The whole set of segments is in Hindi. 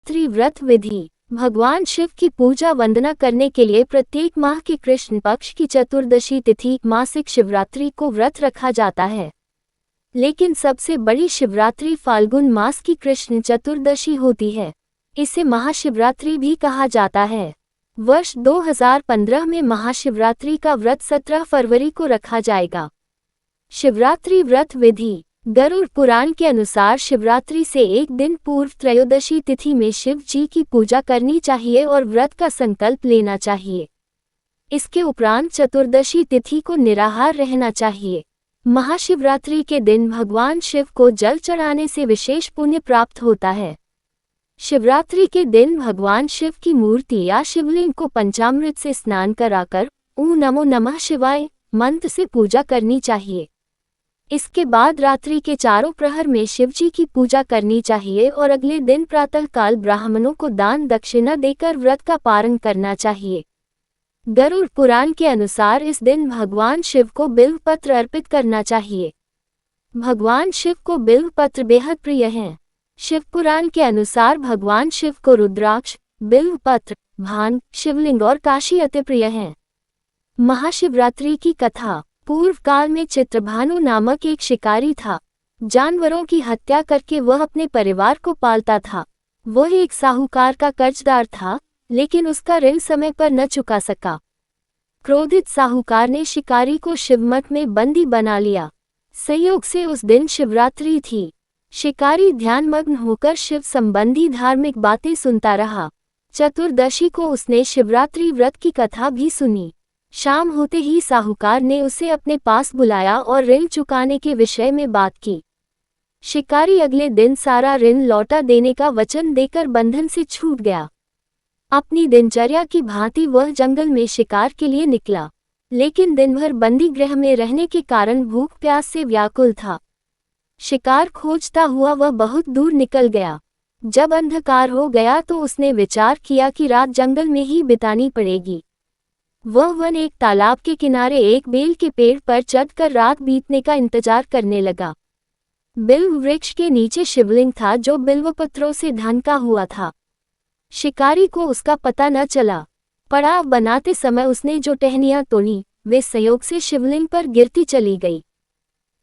शिवरात्रि व्रत विधि। भगवान शिव की पूजा वंदना करने के लिए प्रत्येक माह के कृष्ण पक्ष की चतुर्दशी तिथि मासिक शिवरात्रि को व्रत रखा जाता है। लेकिन सबसे बड़ी शिवरात्रि फाल्गुन मास की कृष्ण चतुर्दशी होती है। इसे महाशिवरात्रि भी कहा जाता है। वर्ष 2015 में महाशिवरात्रि का व्रत 17 फरवरी को रखा जाएगा। शिवरात्रि व्रत विधि। गरुड़ पुराण के अनुसार शिवरात्रि से एक दिन पूर्व त्रयोदशी तिथि में शिव जी की पूजा करनी चाहिए और व्रत का संकल्प लेना चाहिए। इसके उपरांत चतुर्दशी तिथि को निराहार रहना चाहिए। महाशिवरात्रि के दिन भगवान शिव को जल चढ़ाने से विशेष पुण्य प्राप्त होता है। शिवरात्रि के दिन भगवान शिव की मूर्ति या शिवलिंग को पंचामृत से स्नान कराकर ओम नमो नमः शिवाय मंत्र से पूजा करनी चाहिए। इसके बाद रात्रि के चारों प्रहर में शिवजी की पूजा करनी चाहिए और अगले दिन प्रातःकाल ब्राह्मणों को दान दक्षिणा देकर व्रत का पारण करना चाहिए। गरुड़ पुराण के अनुसार इस दिन भगवान शिव को बिल्व पत्र अर्पित करना चाहिए। भगवान शिव को बिल्व पत्र बेहद प्रिय हैं। शिव पुराण के अनुसार भगवान शिव को रुद्राक्ष, बिल्व पत्र, भांग, शिवलिंग और काशी अति प्रिय हैं। महाशिवरात्रि की कथा। पूर्व काल में चित्रभानु नामक एक शिकारी था। जानवरों की हत्या करके वह अपने परिवार को पालता था। वह एक साहूकार का कर्जदार था, लेकिन उसका ऋण समय पर न चुका सका। क्रोधित साहूकार ने शिकारी को शिवमठ में बंदी बना लिया। संयोग से उस दिन शिवरात्रि थी। शिकारी ध्यानमग्न होकर शिव संबंधी धार्मिक बातें सुनता रहा। चतुर्दशी को उसने शिवरात्रि व्रत की कथा भी सुनी। शाम होते ही साहूकार ने उसे अपने पास बुलाया और ऋण चुकाने के विषय में बात की। शिकारी अगले दिन सारा ऋण लौटा देने का वचन देकर बंधन से छूट गया। अपनी दिनचर्या की भांति वह जंगल में शिकार के लिए निकला, लेकिन दिन भर बंदी गृह में रहने के कारण भूख प्यास से व्याकुल था। शिकार खोजता हुआ वह बहुत दूर निकल गया। जब अंधकार हो गया तो उसने विचार किया कि रात जंगल में ही बितानी पड़ेगी। वह वन एक तालाब के किनारे एक बेल के पेड़ पर चढ़कर रात बीतने का इंतजार करने लगा। बिल्व वृक्ष के नीचे शिवलिंग था जो बिल्वपत्रों से ढका हुआ था। शिकारी को उसका पता न चला। पड़ाव बनाते समय उसने जो टहनियां तोड़ी वे संयोग से शिवलिंग पर गिरती चली गई।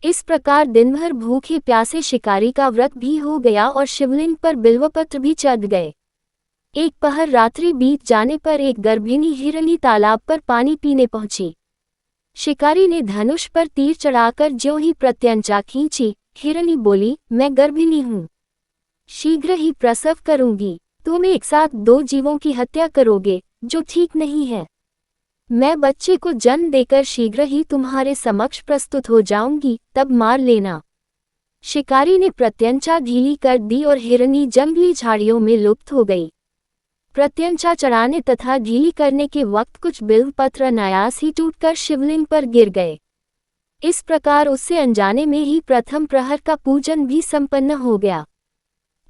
इस प्रकार दिन भर भूखे प्यासे शिकारी का व्रत भी हो गया और शिवलिंग पर बिल्वपत्र भी चढ़ गए। एक पहर रात्रि बीत जाने पर एक गर्भिणी हिरनी तालाब पर पानी पीने पहुंची। शिकारी ने धनुष पर तीर चढ़ाकर ज्यों ही प्रत्यंचा खींची, हिरनी बोली, मैं गर्भिणी हूँ, शीघ्र ही प्रसव करूंगी। तुम एक साथ दो जीवों की हत्या करोगे, जो ठीक नहीं है। मैं बच्चे को जन्म देकर शीघ्र ही तुम्हारे समक्ष प्रस्तुत हो जाऊंगी, तब मार लेना। शिकारी ने प्रत्यंचा ढीली कर दी और हिरनी जंगली झाड़ियों में लुप्त हो गई। प्रत्यंचा चढ़ाने तथा ढीली करने के वक्त कुछ बिल्व पत्र अनायास ही टूटकर शिवलिंग पर गिर गए। इस प्रकार उससे अनजाने में ही प्रथम प्रहर का पूजन भी संपन्न हो गया।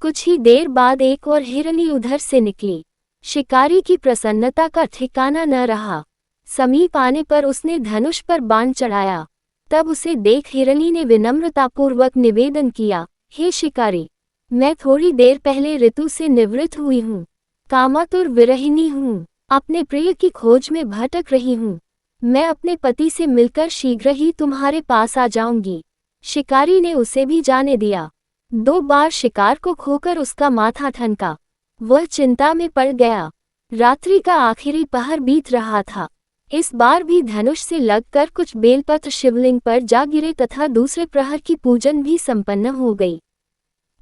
कुछ ही देर बाद एक और हिरनी उधर से निकली। शिकारी की प्रसन्नता का ठिकाना न रहा। समीप आने पर उसने धनुष पर बाण चढ़ाया। तब उसे देख हिरनी ने विनम्रतापूर्वक निवेदन किया, हे शिकारी, मैं थोड़ी देर पहले ऋतु से निवृत्त हुई हूँ। कामातुर विरहिणी हूँ, अपने प्रिय की खोज में भटक रही हूँ। मैं अपने पति से मिलकर शीघ्र ही तुम्हारे पास आ जाऊंगी। शिकारी ने उसे भी जाने दिया। 2 बार शिकार को खोकर उसका माथा ठनका। वह चिंता में पड़ गया। रात्रि का आखिरी पहर बीत रहा था। इस बार भी धनुष से लगकर कुछ बेलपत्र शिवलिंग पर जा गिरे तथा दूसरे प्रहर की पूजन भी संपन्न हो गई।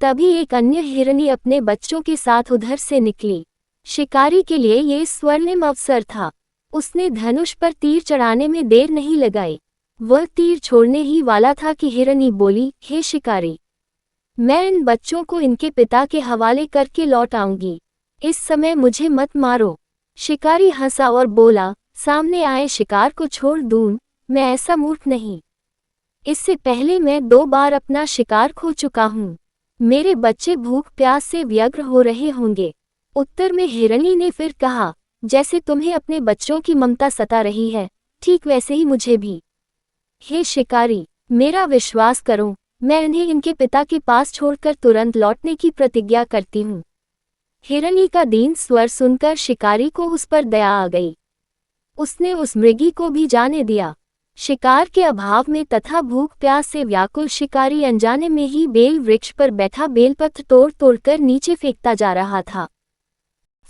तभी एक अन्य हिरनी अपने बच्चों के साथ उधर से निकली। शिकारी के लिए ये स्वर्णिम अवसर था। उसने धनुष पर तीर चढ़ाने में देर नहीं लगाई। वह तीर छोड़ने ही वाला था कि हिरनी बोली, हे शिकारी, मैं इन बच्चों को इनके पिता के हवाले करके लौट आऊंगी। इस समय मुझे मत मारो। शिकारी हंसा और बोला, सामने आए शिकार को छोड़ दूं, मैं ऐसा मूर्ख नहीं। इससे पहले मैं 2 बार अपना शिकार खो चुका हूँ। मेरे बच्चे भूख प्यास से व्यग्र हो रहे होंगे। उत्तर में हिरनी ने फिर कहा, जैसे तुम्हें अपने बच्चों की ममता सता रही है, ठीक वैसे ही मुझे भी। हे शिकारी, मेरा विश्वास करो, मैं इन्हें इनके पिता के पास छोड़कर तुरंत लौटने की प्रतिज्ञा करती हूँ। हिरनी का दीन स्वर सुनकर शिकारी को उस पर दया आ गई। उसने उस मृगी को भी जाने दिया। शिकार के अभाव में तथा भूख प्यास से व्याकुल शिकारी अनजाने में ही बेल वृक्ष पर बैठा बेलपत्र तोड़ तोड़कर नीचे फेंकता जा रहा था।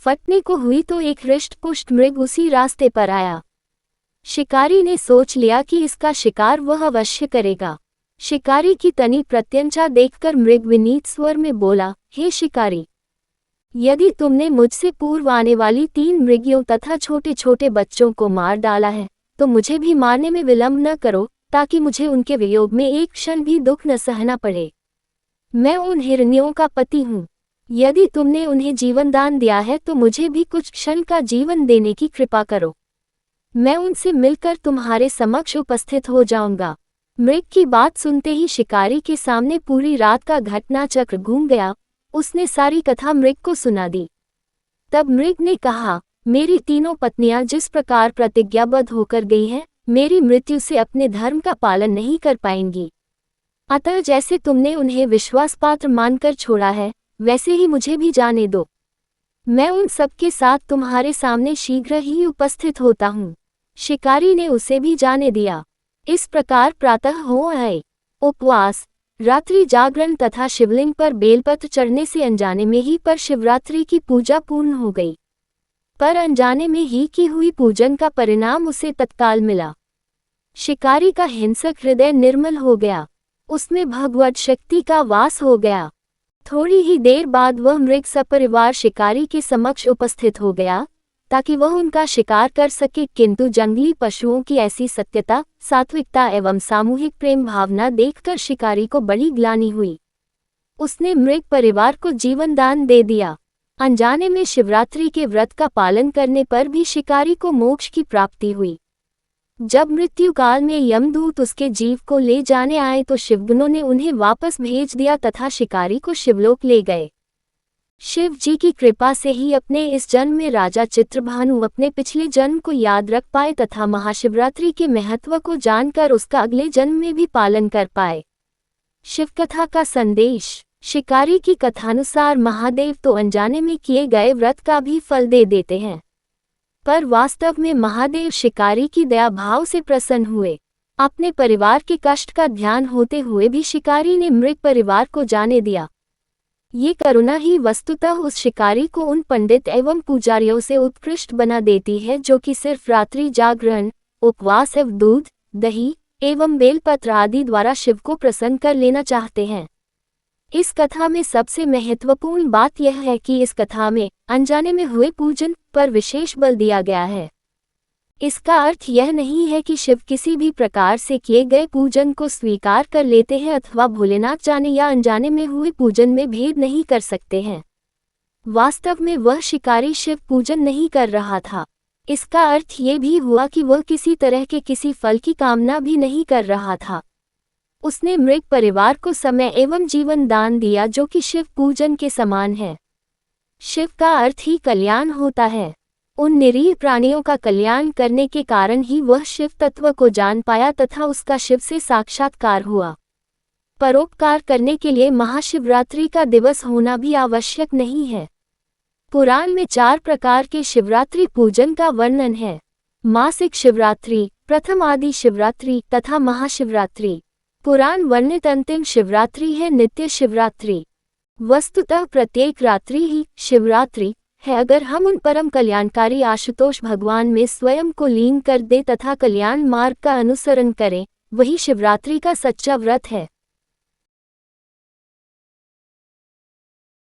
फटने को हुई तो एक हृष्ट-पुष्ट मृग उसी रास्ते पर आया। शिकारी ने सोच लिया कि इसका शिकार वह अवश्य करेगा। शिकारी की तनी प्रत्यंचा देखकर मृग विनीत स्वर में बोला, हे शिकारी, यदि तुमने मुझसे पूर्व आने वाली 3 मृगियों तथा छोटे छोटे बच्चों को मार डाला है तो मुझे भी मारने में विलंब न करो, ताकि मुझे उनके वियोग में एक क्षण भी दुख न सहना पड़े। मैं उन हिरनियों का पति हूँ। यदि तुमने उन्हें जीवन दान दिया है तो मुझे भी कुछ क्षण का जीवन देने की कृपा करो। मैं उनसे मिलकर तुम्हारे समक्ष उपस्थित हो जाऊंगा। मृग की बात सुनते ही शिकारी के सामने पूरी रात का घटना चक्र घूम गया। उसने सारी कथा मृग को सुना दी। तब मृग ने कहा, मेरी तीनों पत्नियां जिस प्रकार प्रतिज्ञाबद्ध होकर गई हैं, मेरी मृत्यु से अपने धर्म का पालन नहीं कर पाएंगी। अतः जैसे तुमने उन्हें विश्वासपात्र मानकर छोड़ा है, वैसे ही मुझे भी जाने दो। मैं उन सबके साथ तुम्हारे सामने शीघ्र ही उपस्थित होता हूँ। शिकारी ने उसे भी जाने दिया। इस प्रकार प्रातः हो आए। उपवास, रात्रि जागरण तथा शिवलिंग पर बेलपत्र चढ़ने से अनजाने में ही पर शिवरात्रि की पूजा पूर्ण हो गई। पर अनजाने में ही की हुई पूजन का परिणाम उसे तत्काल मिला। शिकारी का हिंसक हृदय निर्मल हो गया। उसमें भगवत शक्ति का वास हो गया। थोड़ी ही देर बाद वह मृग सपरिवार शिकारी के समक्ष उपस्थित हो गया ताकि वह उनका शिकार कर सके, किंतु जंगली पशुओं की ऐसी सत्यता, सात्विकता एवं सामूहिक प्रेम भावना देखकर शिकारी को बड़ी ग्लानि हुई। उसने मृग परिवार को जीवन दान दे दिया। अनजाने में शिवरात्रि के व्रत का पालन करने पर भी शिकारी को मोक्ष की प्राप्ति हुई। जब मृत्यु काल में यमदूत उसके जीव को ले जाने आए तो शिवगुणों ने उन्हें वापस भेज दिया तथा शिकारी को शिवलोक ले गए। शिव जी की कृपा से ही अपने इस जन्म में राजा चित्रभानु अपने पिछले जन्म को याद रख पाए तथा महाशिवरात्रि के महत्व को जानकर उसका अगले जन्म में भी पालन कर पाए। शिवकथा का संदेश। शिकारी की कथानुसार महादेव तो अनजाने में किए गए व्रत का भी फल दे देते हैं, पर वास्तव में महादेव शिकारी की दया भाव से प्रसन्न हुए। अपने परिवार के कष्ट का ध्यान होते हुए भी शिकारी ने मृग परिवार को जाने दिया। ये करुणा ही वस्तुतः उस शिकारी को उन पंडित एवं पुजारियों से उत्कृष्ट बना देती है जो कि सिर्फ रात्रि जागरण, उपवास एवं दूध, दही एवं बेलपत्र आदि द्वारा शिव को प्रसन्न कर लेना चाहते हैं। इस कथा में सबसे महत्वपूर्ण बात यह है कि इस कथा में अनजाने में हुए पूजन पर विशेष बल दिया गया है। इसका अर्थ यह नहीं है कि शिव किसी भी प्रकार से किए गए पूजन को स्वीकार कर लेते हैं अथवा भोलेनाथ जाने या अनजाने में हुए पूजन में भेद नहीं कर सकते हैं। वास्तव में वह शिकारी शिव पूजन नहीं कर रहा था। इसका अर्थ ये भी हुआ कि वह किसी तरह के किसी फल की कामना भी नहीं कर रहा था। उसने मृग परिवार को समय एवं जीवन दान दिया जो कि शिव पूजन के समान है। शिव का अर्थ ही कल्याण होता है। उन निरीह प्राणियों का कल्याण करने के कारण ही वह शिव तत्व को जान पाया तथा उसका शिव से साक्षात्कार हुआ। परोपकार करने के लिए महाशिवरात्रि का दिवस होना भी आवश्यक नहीं है। पुराण में 4 प्रकार के शिवरात्रि पूजन का वर्णन है। मासिक शिवरात्रि, प्रथम आदि शिवरात्रि तथा महाशिवरात्रि। पुराण वर्णित अंतिम शिवरात्रि है नित्य शिवरात्रि। वस्तुतः प्रत्येक रात्रि ही शिवरात्रि है अगर हम उन परम कल्याणकारी आशुतोष भगवान में स्वयं को लीन कर दे तथा कल्याण मार्ग का अनुसरण करें। वही शिवरात्रि का सच्चा व्रत है।